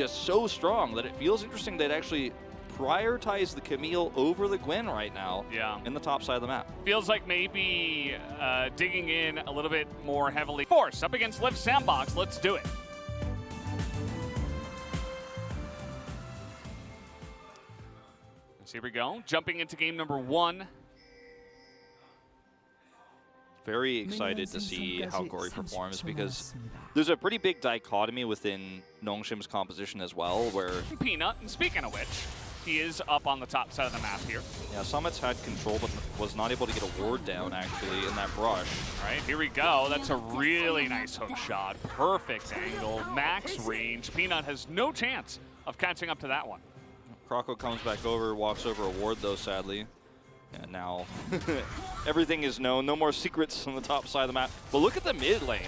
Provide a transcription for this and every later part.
just so strong that it feels interesting they'd actually prioritize the Camille over the Gwen right now in the top side of the map. Feels like maybe digging in a little bit more heavily. Force up against Liv Sandbox. Let's do it. So here we go. Jumping into game number 1. Very excited to see how Gory performs because there's a pretty big dichotomy within Nongshim's composition as well, where Peanut, and speaking of which, he is up on the top side of the map here. Yeah, Summit's had control, but was not able to get a ward down, actually, in that brush. All right, here we go. That's a really nice hook shot. Perfect angle, max range. Peanut has no chance of catching up to that one. Croco comes back over, walks over a ward, though, sadly. And now everything is known. No more secrets on the top side of the map. But look at the mid lane.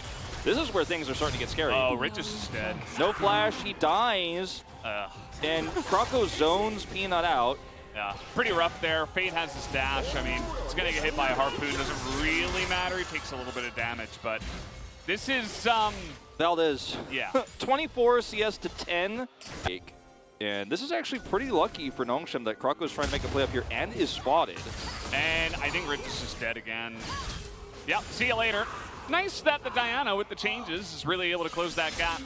This is where things are starting to get scary. Oh, Regis is dead. No flash, he dies. And Croco zones Peanut out. Yeah, pretty rough there. Fate has his dash. I mean, he's going to get hit by a harpoon. Doesn't really matter. He takes a little bit of damage, but this is... Valdez. Yeah. 24 CS to 10. And this is actually pretty lucky for Nongshim that Croco is trying to make a play up here and is spotted. And I think Regis is dead again. Yep, see you later. Nice that the Diana with the changes is really able to close that gap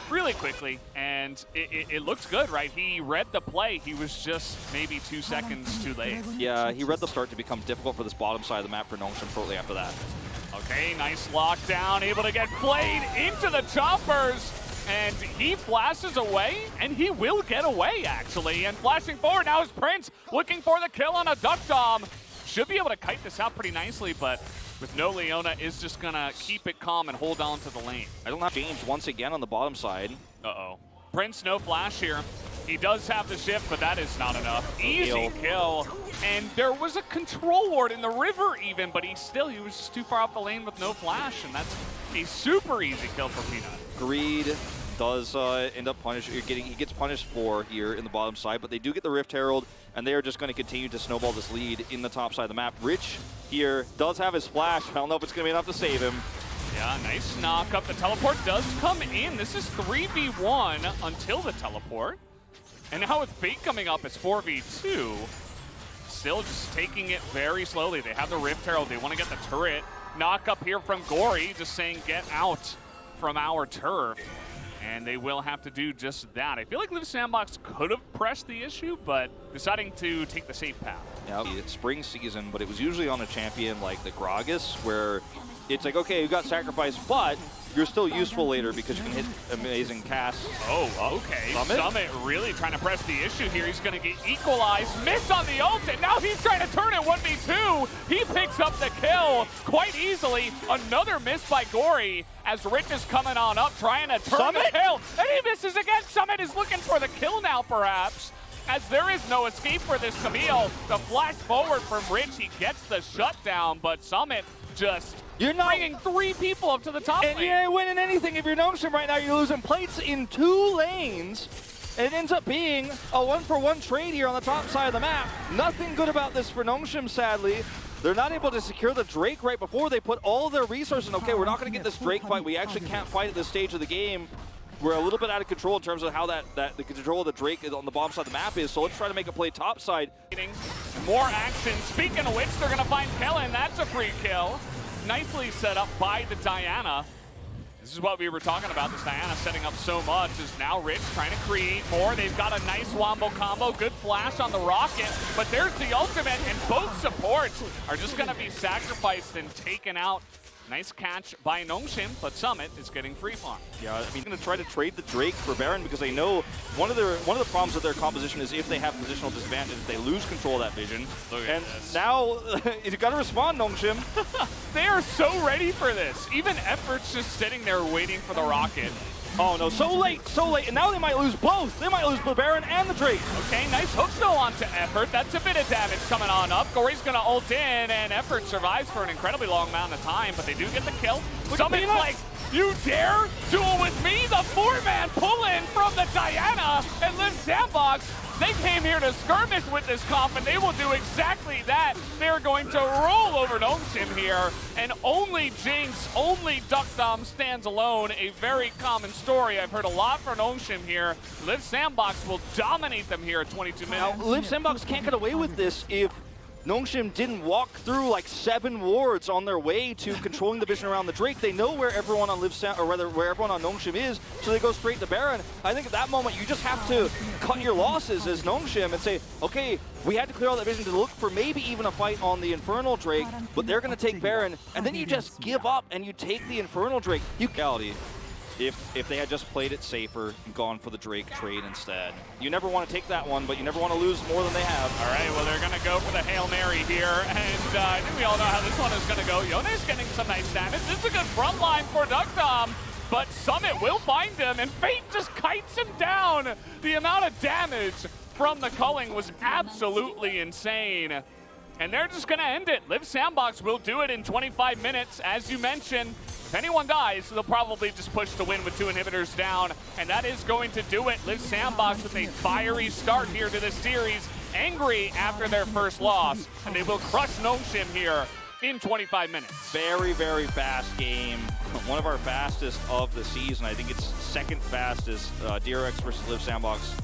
really quickly, and it looks good, right? He read the play. He was just maybe 2 seconds too late. Yeah, he read the start to become difficult for this bottom side of the map for Nongshim shortly after that. Okay, nice lockdown, able to get played into the choppers, and he flashes away, and he will get away, actually. And flashing forward now is Prince, looking for the kill on a Duck Dom. Should be able to kite this out pretty nicely, but with no Leona, is just gonna keep it calm and hold on to the lane. I don't have James once again on the bottom side. Uh-oh. Prince, no flash here. He does have the shift, but that is not enough. Easy kill. And there was a control ward in the river even, but he was just too far up the lane with no flash, and that's a super easy kill for Peanut. Greed does end up punished. He gets punished for here in the bottom side, but they do get the Rift Herald, and they are just going to continue to snowball this lead in the top side of the map. Rich here does have his flash. I don't know if it's going to be enough to save him. Yeah, nice knock up. The teleport does come in. This is 3v1 until the teleport. And now with Fate coming up, it's 4v2. Still just taking it very slowly. They have the Rift Herald. They want to get the turret. Knock up here from Gory, just saying, get out from our turf. And they will have to do just that. I feel like Liv Sandbox could have pressed the issue, but deciding to take the safe path. Yeah, it's spring season, but it was usually on a champion like the Gragas, where it's like, okay, you got sacrificed, but you're still useful later because you can hit amazing casts. Oh, okay. Summit really trying to press the issue here. He's going to get equalized. Miss on the ult, and now he's trying to turn it 1v2. He picks up the kill quite easily. Another miss by Gory as Rich is coming on up, trying to turn the kill. And he misses again. Summit is looking for the kill now, perhaps, as there is no escape for this Camille. The flash forward from Rich, he gets the shutdown, but Summit just bringing 3 people up to the top lane. And you ain't winning anything if you're Nongshim right now. You're losing plates in 2 lanes. It ends up being a 1-for-1 trade here on the top side of the map. Nothing good about this for Nongshim, sadly. They're not able to secure the Drake right before they put all their resources in. Okay, we're not going to get this Drake fight. We actually can't fight at this stage of the game. We're a little bit out of control in terms of how the control of the Drake on the bottom side of the map is, so let's try to make a play top side. More action. Speaking of which, they're going to find Kellen. That's a free kill. Nicely set up by the Diana. This is what we were talking about, this Diana setting up so much. Is now Rich trying to create more. They've got a nice wombo combo. Good flash on the rocket, but there's the ultimate, and both supports are just going to be sacrificed and taken out. Nice catch by Nongshim, but Summit is getting free farm. Yeah, I mean, going to try to trade the Drake for Baron because they know one of the problems with their composition is if they have positional disadvantage, they lose control of that vision. And now you got to respond, Nongshim. They are so ready for this. Even Effort's just sitting there waiting for the rocket. Oh no, so late, and now they might lose both. They might lose the Baron and the Drake. Okay, nice hook though onto Effort. That's a bit of damage coming on up. Gory's gonna ult in, and Effort survives for an incredibly long amount of time, but they do get the kill. Summit's like, you dare duel with me? The 4-man pull-in from the Diana. And Liv Sandbox, they came here to skirmish with this comp, and they will do exactly that. They're going to roll over Nongshim here, and only Jinx, only Duck Dom stands alone. A very common story. I've heard a lot for Nongshim here. Liv Sandbox will dominate them here at 22 minutes. Now, Liv Sandbox can't get away with this if Nongshim didn't walk through like 7 wards on their way to controlling the vision around the Drake. They know where everyone on where everyone on Nongshim is, so they go straight to Baron. I think at that moment you just have to cut your losses as Nongshim and say, okay, we had to clear all that vision to look for maybe even a fight on the Infernal Drake, but they're going to take Baron, and then you just give up and you take the Infernal Drake. If they had just played it safer and gone for the Drake trade instead. You never want to take that one, but you never want to lose more than they have. All right, well, they're going to go for the Hail Mary here, and I think we all know how this one is going to go. Yone's getting some nice damage. This is a good front line for Duck Dom, but Summit will find him, and Fate just kites him down. The amount of damage from the culling was absolutely insane. And they're just going to end it. Liv Sandbox will do it in 25 minutes. As you mentioned, if anyone dies, they'll probably just push to win with 2 inhibitors down. And that is going to do it. Liv Sandbox with a fiery start here to this series. Angry after their first loss. And they will crush Nongshim here in 25 minutes. Very, very fast game. One of our fastest of the season. I think it's second fastest. DRX versus Liv Sandbox.